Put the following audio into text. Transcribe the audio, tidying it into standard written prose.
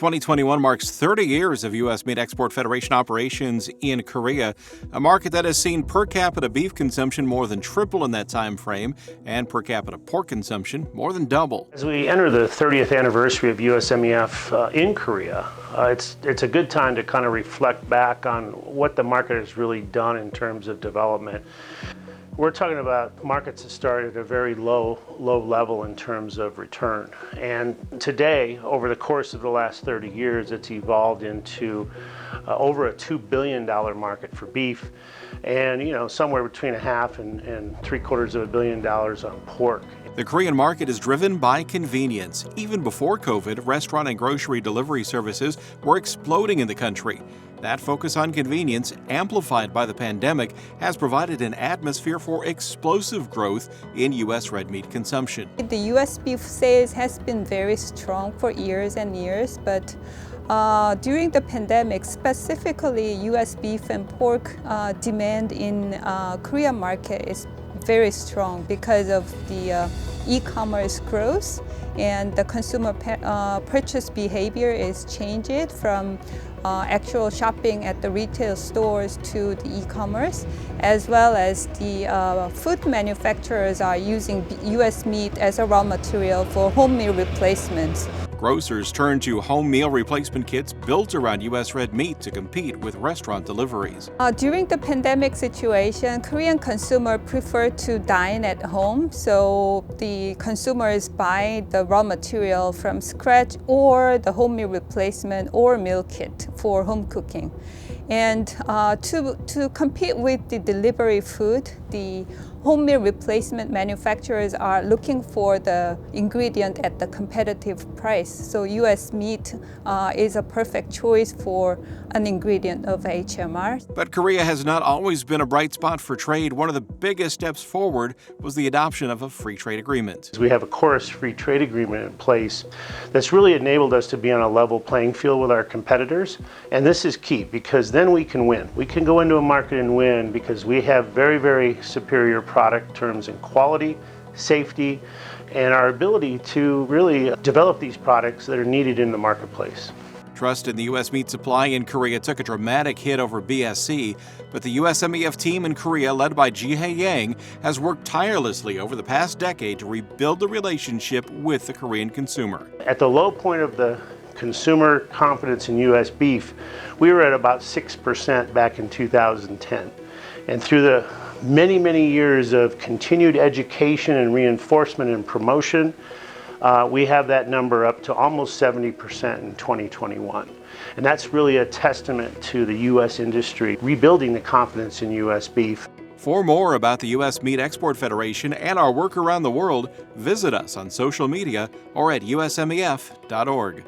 2021 marks 30 years of U.S. Meat Export Federation operations in Korea, a market that has seen per capita beef consumption more than triple in that time frame and per capita pork consumption more than double. As we enter the 30th anniversary of USMEF in Korea, it's a good time to kind of reflect back on what the market has really done in terms of development. We're talking about markets that start at a very low level in terms of return. And today, over the course of the last 30 years, it's evolved into over a $2 billion market for beef and, somewhere between $500 and $750 million on pork. The Korean market is driven by convenience. Even before COVID, restaurant and grocery delivery services were exploding in the country. That focus on convenience, amplified by the pandemic, has provided an atmosphere for explosive growth in U.S. red meat consumption. The U.S. beef sales has been very strong for years and years, but during the pandemic, specifically U.S. beef and pork demand in Korean market is very strong because of the e-commerce growth, and the consumer purchase behavior is changed from actual shopping at the retail stores to the e-commerce, as well as the food manufacturers are using U.S. meat as a raw material for home meal replacements. Grocers turn to home meal replacement kits built around U.S. red meat to compete with restaurant deliveries. During the pandemic situation, Korean consumers prefer to dine at home, so the consumers buy the raw material from scratch or the home meal replacement or meal kit for home cooking. And to compete with the delivery food, the home meal replacement manufacturers are looking for the ingredient at the competitive price. So U.S. meat is a perfect choice for an ingredient of HMR. But Korea has not always been a bright spot for trade. One of the biggest steps forward was the adoption of a free trade agreement. We have a Chorus free trade agreement in place that's really enabled us to be on a level playing field with our competitors. And this is key because then we can win. We can go into a market and win because we have very, very superior product terms in quality, safety, and our ability to really develop these products that are needed in the marketplace. Trust in the U.S. meat supply in Korea took a dramatic hit over BSC, but the USMEF team in Korea, led by Ji-hae Yang, has worked tirelessly over the past decade to rebuild the relationship with the Korean consumer. At the low point of the consumer confidence in U.S. beef, we were at about 6% back in 2010. And through the many, many years of continued education and reinforcement and promotion, we have that number up to almost 70% in 2021. And that's really a testament to the U.S. industry rebuilding the confidence in U.S. beef. For more about the U.S. Meat Export Federation and our work around the world, visit us on social media or at usmef.org.